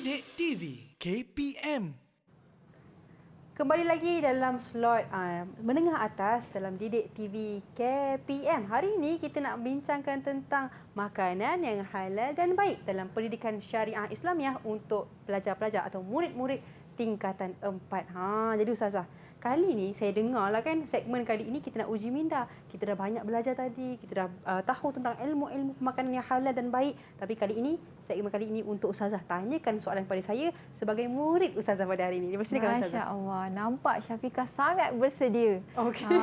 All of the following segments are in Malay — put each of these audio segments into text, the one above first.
Didik TV KPM. Kembali lagi dalam slot menengah atas dalam Didik TV KPM. Hari ini kita nak bincangkan tentang makanan yang halal dan baik dalam pendidikan syariah Islamiah untuk pelajar-pelajar atau murid-murid tingkatan 4. Jadi Ustazah, kali ni saya dengarlah kan segmen kali ini kita nak uji minda. Kita dah banyak belajar tadi, kita dah tahu tentang ilmu-ilmu makanan yang halal dan baik. Tapi kali ini, segmen kali ini untuk Ustazah tanyakan soalan kepada saya sebagai murid Ustazah pada hari ini. Dipersilakan Ustazah. Masya-Allah, nampak Syafiqah sangat bersedia. Okey.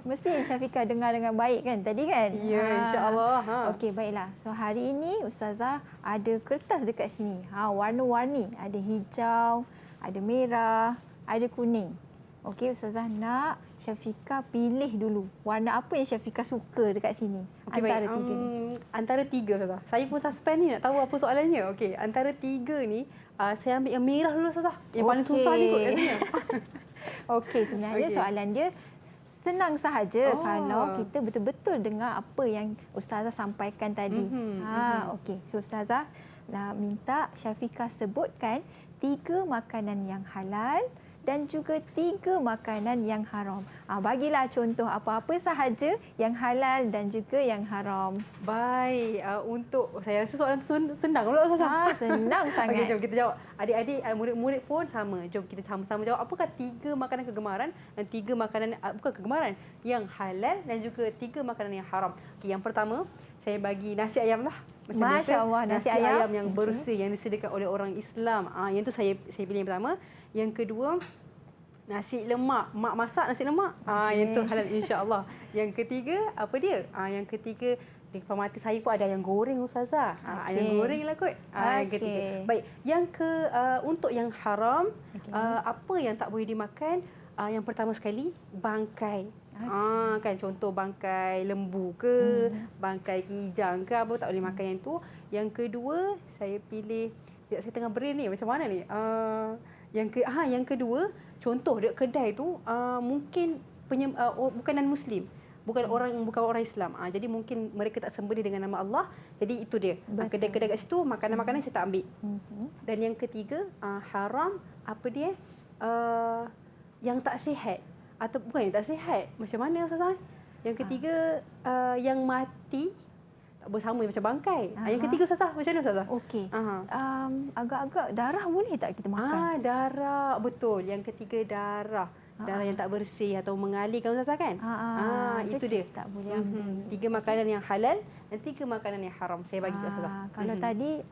Mesti Syafiqah dengar dengan baik kan tadi kan? Ya, insya-Allah. Okey, baiklah. So hari ini Ustazah ada kertas dekat sini. Warna-warni, ada hijau, ada merah, ada kuning. Okey, Ustazah nak Syafiqah pilih dulu warna apa yang Syafiqah suka dekat sini. Okay, antara baik. tiga ni. Antara tiga, Ustazah. Saya pun suspend ni nak tahu apa soalannya. Okey, antara tiga ni saya ambil yang merah dulu, Ustazah. Yang paling susah ni kot rasanya. Okey, sebenarnya soalan dia senang sahaja kalau kita betul-betul dengar apa yang Ustazah sampaikan tadi. Okey, so Ustazah nak minta Syafiqah sebutkan 3 makanan yang halal dan juga 3 makanan yang haram. Bagilah contoh apa-apa sahaja yang halal dan juga yang haram. Baik, untuk saya rasa soalan tu senang pula Ustazah. Senang sangat. Okey, jom kita jawab. Adik-adik, murid-murid pun sama. Jom kita sama-sama jawab. Apakah 3 makanan kegemaran dan 3 makanan bukan kegemaran yang halal dan juga 3 makanan yang haram. Okey, yang pertama saya bagi nasi ayam lah. Macam Masya Allah, nasi ayam yang bersih yang disediakan oleh orang Islam. Yang tu saya pilih yang pertama. Yang kedua, nasi lemak. Mak masak nasi lemak. Yang tu halal insya-Allah. Yang ketiga, apa dia? Yang ketiga, di depan mata saya pun ada ayam goreng Ustazah. Ayam goreng lah kot. Yang ketiga. Baik, yang untuk yang haram, apa yang tak boleh dimakan? Yang pertama sekali, bangkai. Kan contoh bangkai lembu ke, bangkai kijang ke, apa tak boleh makan yang tu. Yang kedua, saya pilih, saya tengah brain ni macam mana ni? Yang kedua, contoh dekat kedai tu mungkin bukan non-muslim. Bukan orang Islam. Jadi mungkin mereka tak sembelih dengan nama Allah. Jadi itu dia. Kedai-kedai kat situ makanan-makanan saya tak ambil. Dan yang ketiga, haram apa dia? Yang tak sihat. Atau bukan yang tak sihat. Macam mana Ustazah? Yang ketiga, yang mati tak bersama macam bangkai. Yang ketiga Ustazah, macam mana Ustazah? Okey. Agak-agak darah boleh tak kita makan? Darah. Betul. Yang ketiga darah. Darah yang tak bersih atau mengalir kan Ustazah kan? Itu dia. Tak boleh ambil. 3 makanan yang halal dan 3 makanan yang haram. Saya bagi Ustazah. Kalau tadi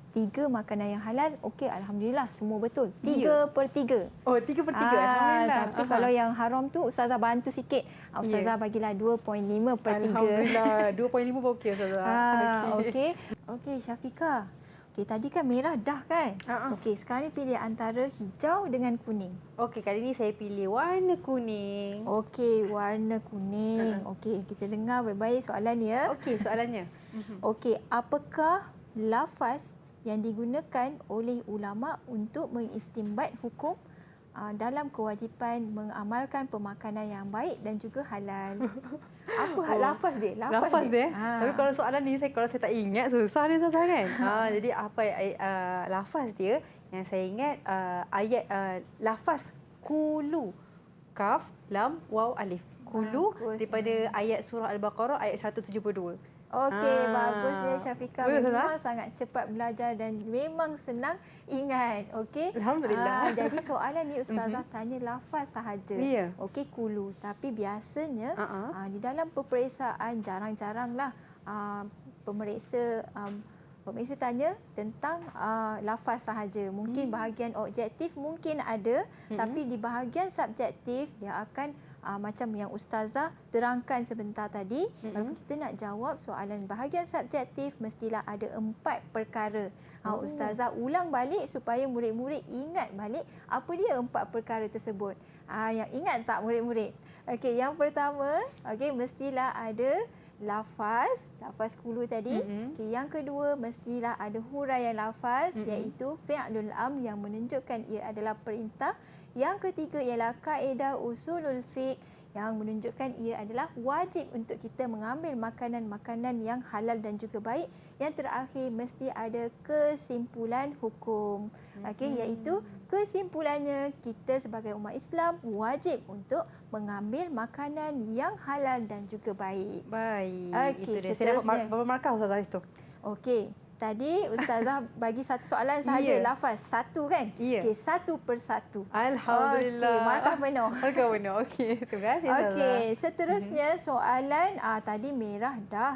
3 makanan yang halal, okey, alhamdulillah semua betul. 3/3. Oh, 3/3. Alhamdulillah. Tapi kalau yang haram tu Ustazah bantu sikit. Ustazah bagilah 2.5/3. Alhamdulillah. 2.5 pun okey Ustazah. Okey. Okey, Syafiqah. Okey, tadi kan merah dah kan? Okey, sekarang ni pilih antara hijau dengan kuning. Okey, kali ni saya pilih warna kuning. Okey, warna kuning. Okey, kita dengar baik-baik soalan ni ya. Okey, soalannya. Okey, apakah lafaz yang digunakan oleh ulama untuk mengistimbat hukum dalam kewajipan mengamalkan pemakanan yang baik dan juga halal? Apa lafaz dia? Lafaz dia. Tapi kalau soalan ni kalau saya tak ingat susah ni Ustazah kan. Jadi apa lafaz dia yang saya ingat ayat lafaz kulu, kaf, lam, waw, alif. Kulu daripada ayat surah Al-Baqarah ayat 172. Okey, bagus ya Syafiqah. Memang sangat cepat belajar dan memang senang ingat. Okey. Alhamdulillah. Jadi soalan ni Ustazah tanya lafaz sahaja. Ya. Okey, kulu. Tapi biasanya di dalam peperiksaan jarang-jaranglah pemeriksa tanya tentang lafaz sahaja. Mungkin bahagian objektif mungkin ada, tapi di bahagian subjektif dia akan macam yang Ustazah terangkan sebentar tadi. Kalau kita nak jawab soalan bahagian subjektif, mestilah ada 4 perkara. Ustazah ulang balik supaya murid-murid ingat balik apa dia 4 perkara tersebut. Yang ingat tak murid-murid? Okey, yang pertama, mestilah ada lafaz kulu tadi. Okay, yang kedua, mestilah ada huraian lafaz iaitu fi'lul am yang menunjukkan ia adalah perintah. Yang ketiga ialah kaedah usulul fiqh yang menunjukkan ia adalah wajib untuk kita mengambil makanan-makanan yang halal dan juga baik. Yang terakhir mesti ada kesimpulan hukum. Okey, iaitu kesimpulannya kita sebagai umat Islam wajib untuk mengambil makanan yang halal dan juga baik. Baik. Okey, Itu dia. Saya dapat seterusnya. berapa markah Ustazah itu? Okey. Tadi Ustazah bagi satu soalan sahaja, Ya. lafaz satu kan? Ya. Okey, satu persatu. Alhamdulillah. Okey, markah penuh. Markah penuh. Okey, terima kasih Ustazah. Okey, seterusnya soalan tadi merah dah.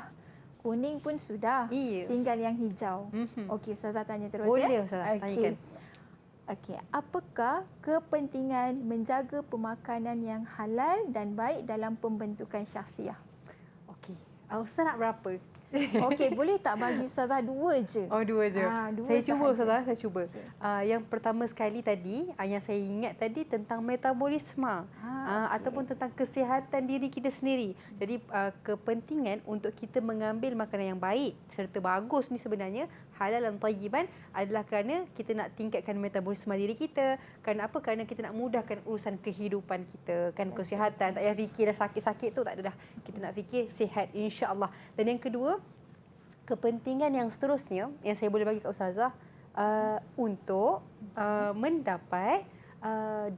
Kuning pun sudah. Iya. Tinggal yang hijau. Mhm. Okey, Ustazah tanya terus Boleh, ya. Ustazah, tanyakan. Okey, apakah kepentingan menjaga pemakanan yang halal dan baik dalam pembentukan syahsiah? Okey. Ustaz nak berapa? Okey, boleh tak bagi Ustazah 2 je? Oh, 2 je. Dua Saya cuba sahaja. Ustazah, saya cuba. Okey. Yang pertama sekali tadi, yang saya ingat tadi tentang metabolisme. Okey. Ataupun tentang kesihatan diri kita sendiri. Jadi kepentingan untuk kita mengambil makanan yang baik serta bagus ni sebenarnya halal dan tayyiban adalah kerana kita nak tingkatkan metabolisme diri kita. Kerana apa? Kerana kita nak mudahkan urusan kehidupan kita, kan kesihatan. Tak payah fikir dah sakit-sakit tu, tak ada dah. Kita nak fikir sihat insya-Allah. Dan yang kedua, kepentingan yang seterusnya yang saya boleh bagi kat Ustazah untuk mendapat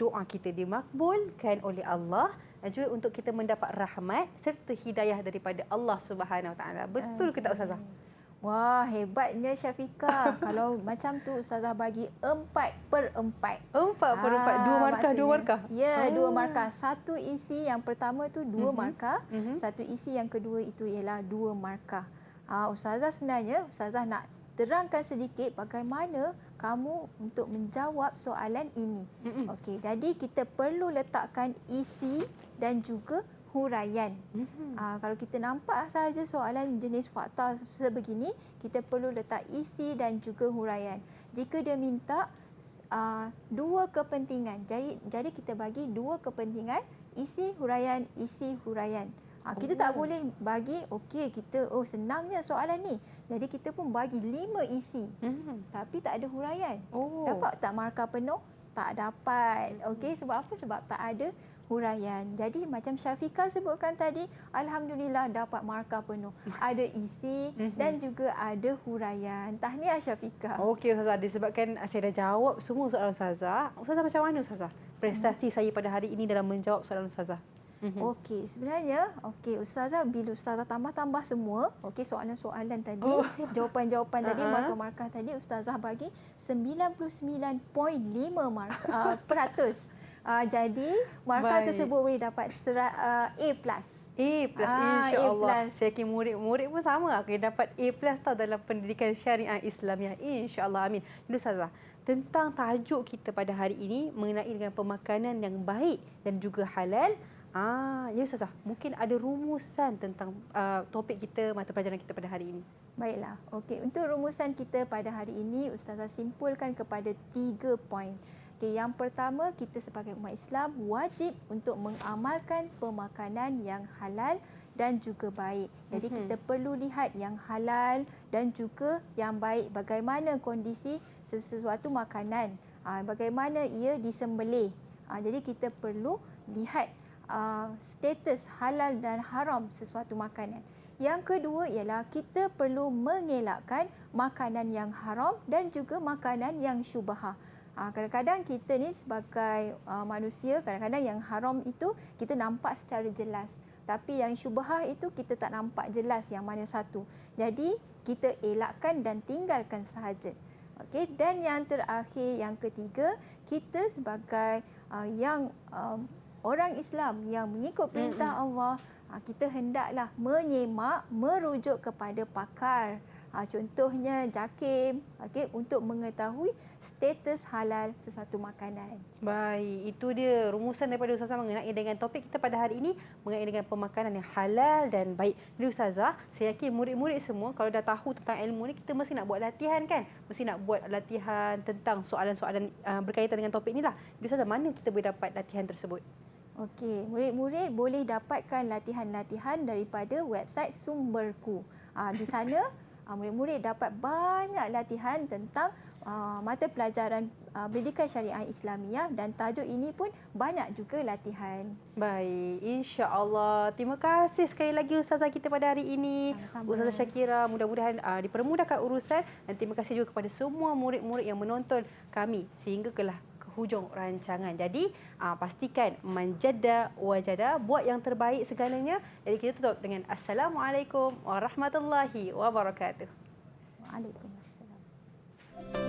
doa kita dimakbulkan oleh Allah dan juga untuk kita mendapat rahmat serta hidayah daripada Allah Subhanahu Wa Taala. Betul ke tak Ustazah? Wah, hebatnya Syafiqah. Kalau macam tu Ustazah bagi 4/4. 4/4. 2 markah, 2 markah. Ya, 2 markah. Satu isi yang pertama tu 2 markah. Satu isi yang kedua itu ialah 2 markah. Ustazah sebenarnya, Ustazah nak terangkan sedikit bagaimana kamu untuk menjawab soalan ini. Okey, jadi kita perlu letakkan isi dan juga huraian. Kalau kita nampak sahaja soalan jenis fakta sebegini, kita perlu letak isi dan juga huraian. Jika dia minta 2 kepentingan, jadi kita bagi 2 kepentingan, isi huraian, isi huraian. Kita tak boleh bagi, okey kita, senangnya soalan ni. Jadi kita pun bagi 5 isi. Tapi tak ada huraian. Dapat tak markah penuh? Tak dapat. Okey, sebab apa? Sebab tak ada huraian. Jadi macam Syafiqah sebutkan tadi, alhamdulillah dapat markah penuh. Ada isi dan juga ada huraian. Tahniah Syafiqah. Okey Ustazah, disebabkan saya dah jawab semua soalan Ustazah. Ustazah macam mana Ustazah? Prestasi saya pada hari ini dalam menjawab soalan Ustazah. Okey, sebenarnya Ustazah bila Ustazah tambah-tambah semua, soalan-soalan tadi, jawapan-jawapan tadi, markah-markah tadi Ustazah bagi 99.5 peratus. Jadi markah tersebut boleh dapat A+. insya-Allah. A+. Saya yakin murid-murid pun sama akan dapat A+ tau dalam pendidikan syariah Islamiah insya-Allah. Amin. Jadi Ustazah, tentang tajuk kita pada hari ini mengenai dengan pemakanan yang baik dan juga halal. Ya Ustazah, mungkin ada rumusan tentang topik kita, mata pelajaran kita pada hari ini. Baiklah. Okey, untuk rumusan kita pada hari ini Ustazah simpulkan kepada 3 poin. Okey, yang pertama, kita sebagai umat Islam wajib untuk mengamalkan pemakanan yang halal dan juga baik. Jadi kita perlu lihat yang halal dan juga yang baik, bagaimana kondisi sesuatu makanan, bagaimana ia disembelih. Jadi kita perlu lihat status halal dan haram sesuatu makanan. Yang kedua ialah kita perlu mengelakkan makanan yang haram dan juga makanan yang syubhah. Kadang-kadang kita ni sebagai manusia, kadang-kadang yang haram itu kita nampak secara jelas. Tapi yang syubhah itu kita tak nampak jelas yang mana satu. Jadi kita elakkan dan tinggalkan sahaja. Okey, dan yang terakhir, yang ketiga, kita sebagai orang Islam yang mengikut perintah Allah, kita hendaklah menyemak, merujuk kepada pakar. Contohnya JAKIM, untuk mengetahui status halal sesuatu makanan. Baik, itu dia rumusan daripada Ustazah mengenai dengan topik kita pada hari ini, mengenai dengan pemakanan yang halal dan baik. Jadi Ustazah, saya yakin murid-murid semua kalau dah tahu tentang ilmu ni, kita mesti nak buat latihan kan? Mesti nak buat latihan tentang soalan-soalan berkaitan dengan topik ni lah. Jadi Ustazah, mana kita boleh dapat latihan tersebut? Okey, murid-murid boleh dapatkan latihan-latihan daripada website Sumberku. Di sana murid-murid dapat banyak latihan tentang mata pelajaran pendidikan syariah Islamiah, dan tajuk ini pun banyak juga latihan. Baik, insya-Allah. Terima kasih sekali lagi Ustazah kita pada hari ini. Sama-sama. Ustazah Syakira, mudah-mudahan dipermudahkan urusan, dan terima kasih juga kepada semua murid-murid yang menonton kami sehingga ke hujung rancangan. Jadi pastikan manjada wajada, buat yang terbaik segalanya. Jadi kita tutup dengan Assalamualaikum warahmatullahi wabarakatuh. Waalaikumsalam.